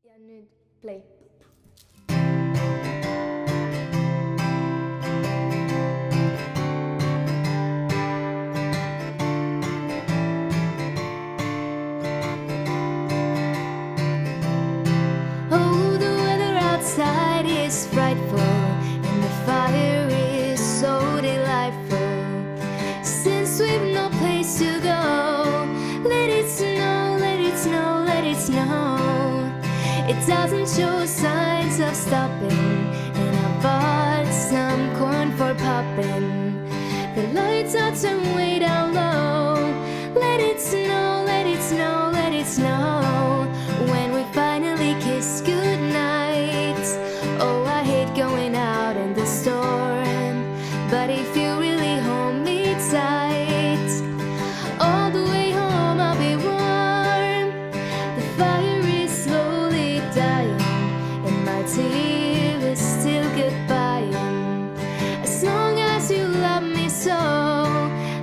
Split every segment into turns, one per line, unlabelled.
ja nüüd play. Oh, the weather outside is frightful and the fire is so delightful. Since we've no place to go, let it snow, let it snow, let it snow. It doesn't show signs of stopping, and I bought some corn for popping. The lights are turned way down low. Let it snow, let it snow, let it snow. When we finally kiss goodnight. Oh, I hate going out in the storm, but if you really hold me tight, all the way home I'll be warm. The fire is slowly dying, and my tear is still goodbying. As long as you love me so,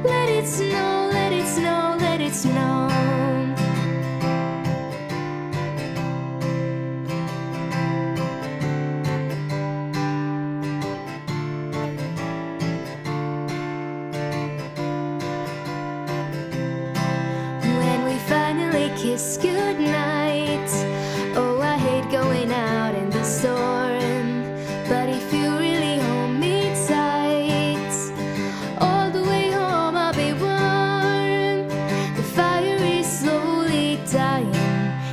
let it snow, let it snow, let it snow. When we finally kiss goodnight, oh, I hate going out in the storm, but if you really hold me tight, all the way home I'll be warm. The fire is slowly dying,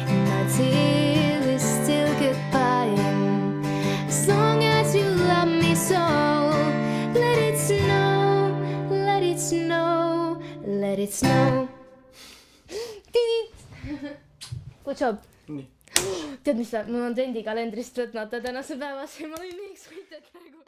and my tear is still goodbying. As long as you love me so, let it snow, let it snow, let it snow. Good job.
nii ,
Tead mis, mul on trendikalendrist võtmata tänase päevase ja ma võin nii eksperimenteerida praegu.